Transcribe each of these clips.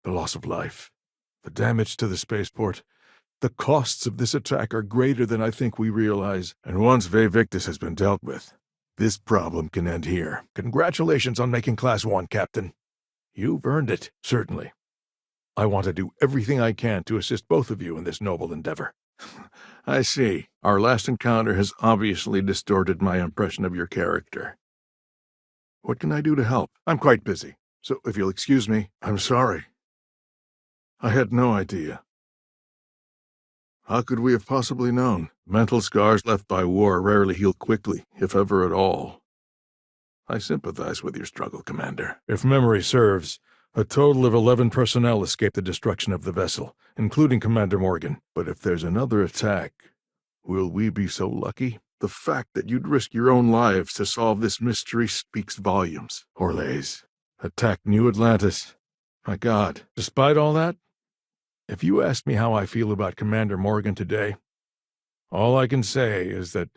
the loss of life, the damage to the spaceport. The costs of this attack are greater than I think we realize, and once Victus has been dealt with, this problem can end here. Congratulations on making Class 1, Captain. You've earned it, certainly. I want to do everything I can to assist both of you in this noble endeavor. I see. Our last encounter has obviously distorted my impression of your character. What can I do to help? I'm quite busy, so if you'll excuse me, I'm sorry. I had no idea. How could we have possibly known? Mental scars left by war rarely heal quickly, if ever at all. I sympathize with your struggle, Commander. If memory serves, a total of 11 personnel escaped the destruction of the vessel, including Commander Morgan. But if there's another attack, will we be so lucky? The fact that you'd risk your own lives to solve this mystery speaks volumes. Orlays, attack New Atlantis. My God, despite all that, if you ask me how I feel about Commander Morgan today, all I can say is that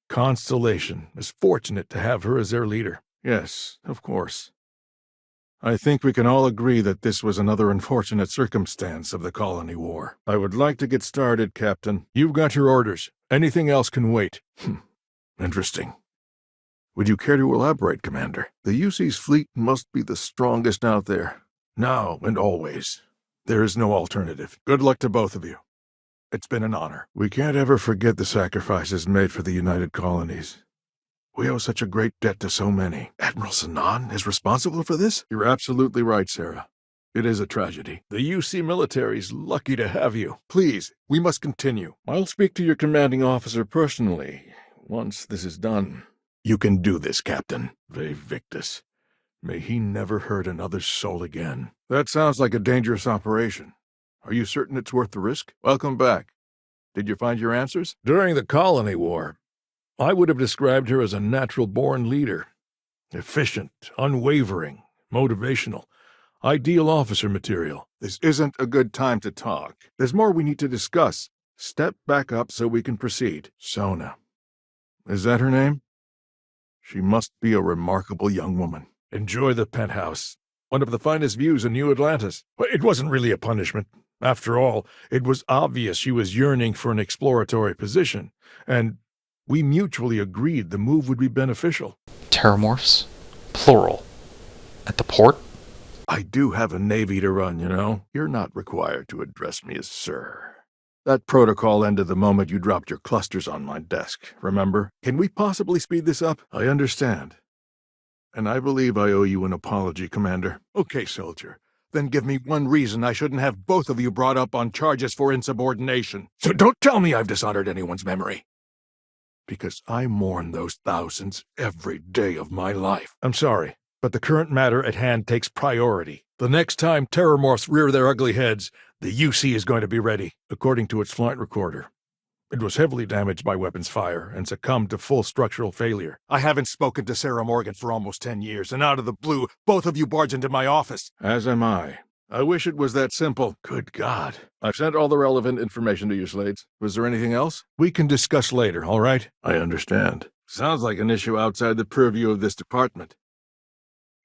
Constellation is fortunate to have her as their leader. Yes, of course. I think we can all agree that this was another unfortunate circumstance of the Colony War. I would like to get started, Captain. You've got your orders. Anything else can wait. Interesting. Would you care to elaborate, Commander? The UC's fleet must be the strongest out there. Now and always. There is no alternative. Good luck to both of you. It's been an honor. We can't ever forget the sacrifices made for the United Colonies. We owe such a great debt to so many. Admiral Sanan is responsible for this? You're absolutely right, Sarah. It is a tragedy. The UC military's lucky to have you. Please, we must continue. I'll speak to your commanding officer personally once this is done. You can do this, Captain. Victus. May he never hurt another soul again. That sounds like a dangerous operation. Are you certain it's worth the risk? Welcome back. Did you find your answers? During the Colony War, I would have described her as a natural-born leader. Efficient, unwavering, motivational, ideal officer material. This isn't a good time to talk. There's more we need to discuss. Step back up so we can proceed. Sona. Is that her name? She must be a remarkable young woman. Enjoy the penthouse. One of the finest views in New Atlantis. It wasn't really a punishment. After all, it was obvious she was yearning for an exploratory position, and we mutually agreed the move would be beneficial. Terramorphs? Plural. At the port? I do have a navy to run, you know. You're not required to address me as sir. That protocol ended the moment you dropped your clusters on my desk, remember? Can we possibly speed this up? I understand. And I believe I owe you an apology, Commander. Okay, soldier. Then give me one reason I shouldn't have both of you brought up on charges for insubordination. So don't tell me I've dishonored anyone's memory. Because I mourn those thousands every day of my life. I'm sorry, but the current matter at hand takes priority. The next time Terramorphs rear their ugly heads, the UC is going to be ready, according to its flight recorder. It was heavily damaged by weapons fire and succumbed to full structural failure. I haven't spoken to Sarah Morgan for almost 10 years, and out of the blue, both of you barge into my office. As am I. I wish it was that simple. Good God. I've sent all the relevant information to you, Slades. Was there anything else? We can discuss later, all right? I understand. Sounds like an issue outside the purview of this department.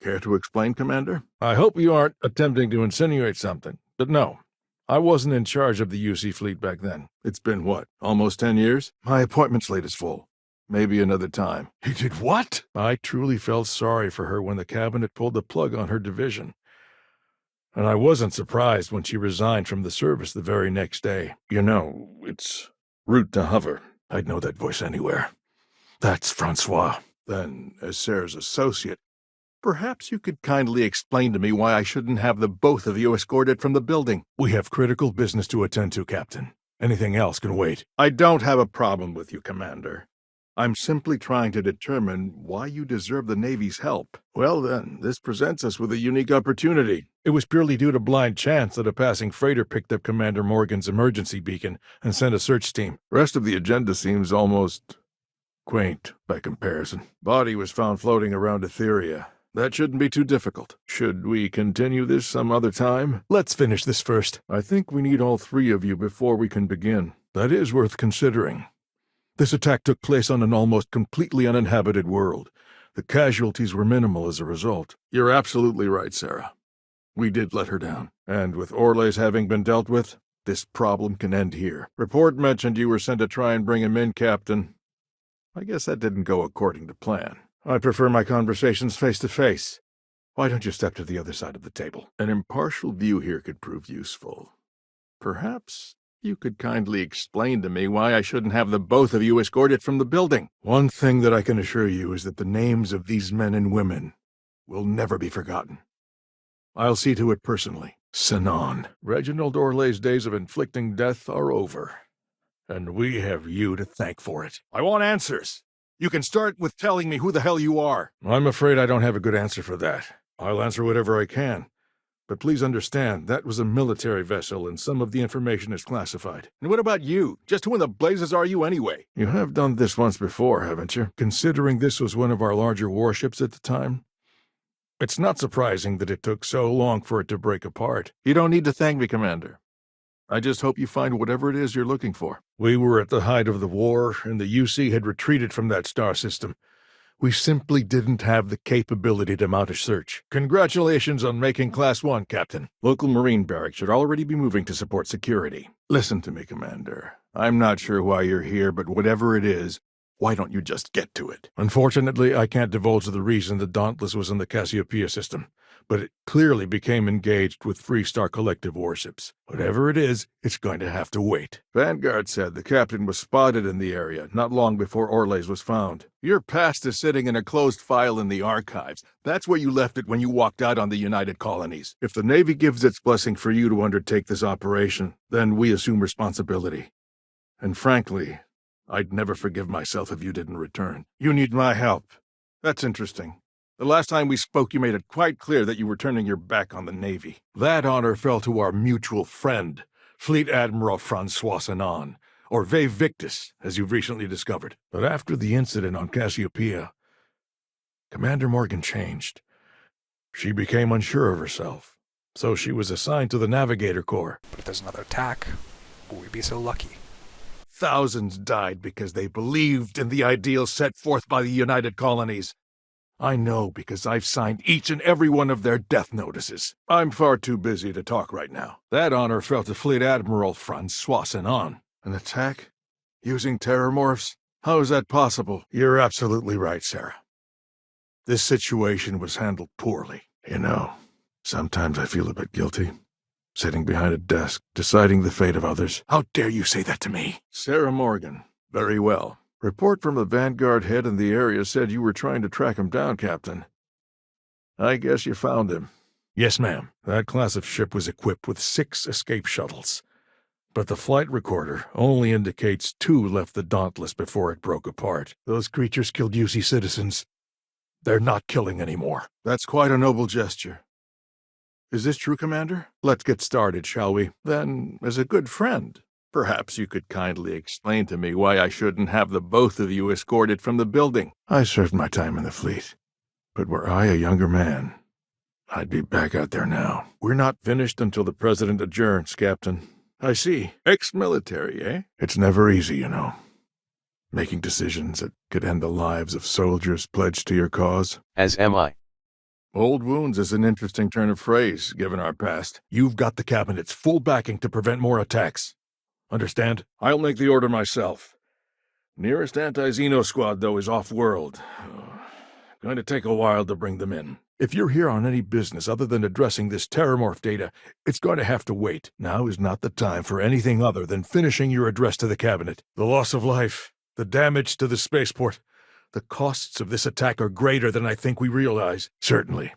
Care to explain, Commander? I hope you aren't attempting to insinuate something, but no. I wasn't in charge of the UC fleet back then. It's been, what, almost 10 years? My appointment slate is full. Maybe another time. He did what? I truly felt sorry for her when the cabinet pulled the plug on her division. And I wasn't surprised when she resigned from the service the very next day. You know, it's rude to hover. I'd know that voice anywhere. That's Francois. Then, as Sarah's associate, perhaps you could kindly explain to me why I shouldn't have the both of you escorted from the building. We have critical business to attend to, Captain. Anything else can wait. I don't have a problem with you, Commander. I'm simply trying to determine why you deserve the Navy's help. Well then, this presents us with a unique opportunity. It was purely due to blind chance that a passing freighter picked up Commander Morgan's emergency beacon and sent a search team. Rest of the agenda seems almost quaint by comparison. Body was found floating around Etheria. That shouldn't be too difficult. Should we continue this some other time? Let's finish this first. I think we need all three of you before we can begin. That is worth considering. This attack took place on an almost completely uninhabited world. The casualties were minimal as a result. You're absolutely right, Sarah. We did let her down. And with Orles having been dealt with, this problem can end here. Report mentioned you were sent to try and bring him in, Captain. I guess that didn't go according to plan. I prefer my conversations face to face. Why don't you step to the other side of the table? An impartial view here could prove useful. Perhaps you could kindly explain to me why I shouldn't have the both of you escorted from the building. One thing that I can assure you is that the names of these men and women will never be forgotten. I'll see to it personally. Sinan, Reginald Orles's days of inflicting death are over, and we have you to thank for it. I want answers. You can start with telling me who the hell you are. I'm afraid I don't have a good answer for that. I'll answer whatever I can. But please understand, that was a military vessel, and some of the information is classified. And what about you? Just who in the blazes are you anyway? You have done this once before, haven't you? Considering this was one of our larger warships at the time, it's not surprising that it took so long for it to break apart. You don't need to thank me, Commander. I just hope you find whatever it is you're looking for. We were at the height of the war, and the UC had retreated from that star system. We simply didn't have the capability to mount a search. Congratulations on making Class 1, Captain. Local Marine barracks should already be moving to support security. Listen to me, Commander. I'm not sure why you're here, but whatever it is, why don't you just get to it? Unfortunately, I can't divulge the reason the Dauntless was in the Cassiopeia system, but it clearly became engaged with Freestar Collective warships. Whatever it is, it's going to have to wait. Vanguard said the captain was spotted in the area not long before Orles was found. Your past is sitting in a closed file in the archives. That's where you left it when you walked out on the United Colonies. If the Navy gives its blessing for you to undertake this operation, then we assume responsibility. And frankly, I'd never forgive myself if you didn't return. You need my help. That's interesting. The last time we spoke, you made it quite clear that you were turning your back on the Navy. That honor fell to our mutual friend, Fleet Admiral Francois Sinan, or Ve Victus, as you've recently discovered. But after the incident on Cassiopeia, Commander Morgan changed. She became unsure of herself, so she was assigned to the Navigator Corps. But if there's another attack, will we be so lucky? Thousands died because they believed in the ideals set forth by the United Colonies. I know because I've signed each and every one of their death notices. I'm far too busy to talk right now. That honor fell to Fleet Admiral Francois Sinan. An attack? Using terramorphs? How is that possible? You're absolutely right, Sarah. This situation was handled poorly. You know, sometimes I feel a bit guilty. Sitting behind a desk, deciding the fate of others. How dare you say that to me? Sarah Morgan. Very well. Report from the Vanguard head in the area said you were trying to track him down, Captain. I guess you found him. Yes, ma'am. That class of ship was equipped with 6 escape shuttles. But the flight recorder only indicates 2 left the Dauntless before it broke apart. Those creatures killed UC citizens. They're not killing anymore. That's quite a noble gesture. Is this true, Commander? Let's get started, shall we? Then, as a good friend, perhaps you could kindly explain to me why I shouldn't have the both of you escorted from the building. I served my time in the fleet, but were I a younger man, I'd be back out there now. We're not finished until the President adjourns, Captain. I see. Ex-military, eh? It's never easy, you know. Making decisions that could end the lives of soldiers pledged to your cause. As am I. Old wounds is an interesting turn of phrase, given our past. You've got the Cabinet's full backing to prevent more attacks. Understand? I'll make the order myself. Nearest anti-Xeno squad, though, is off-world. Going to take a while to bring them in. If you're here on any business other than addressing this terramorph data, it's going to have to wait. Now is not the time for anything other than finishing your address to the Cabinet. The loss of life, the damage to the spaceport, the costs of this attack are greater than I think we realize. Certainly.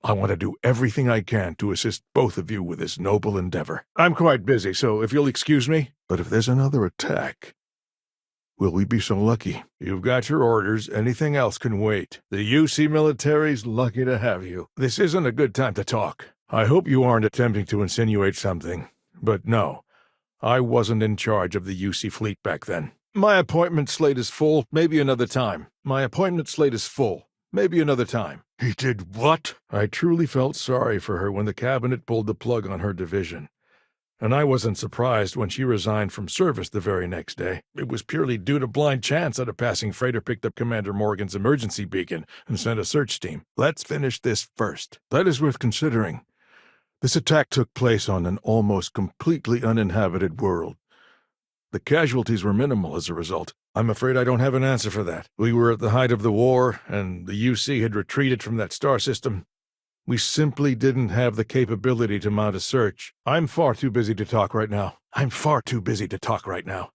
I want to do everything I can to assist both of you with this noble endeavor. I'm quite busy, so if you'll excuse me. But if there's another attack, will we be so lucky? You've got your orders. Anything else can wait. The UC military's lucky to have you. This isn't a good time to talk. I hope you aren't attempting to insinuate something. But no, I wasn't in charge of the UC fleet back then. My appointment slate is full. Maybe another time. My appointment slate is full. Maybe another time. He did what? I truly felt sorry for her when the Cabinet pulled the plug on her division. And I wasn't surprised when she resigned from service the very next day. It was purely due to blind chance that a passing freighter picked up Commander Morgan's emergency beacon and sent a search team. Let's finish this first. That is worth considering. This attack took place on an almost completely uninhabited world. The casualties were minimal as a result. I'm afraid I don't have an answer for that. We were at the height of the war, and the UC had retreated from that star system. We simply didn't have the capability to mount a search. I'm far too busy to talk right now.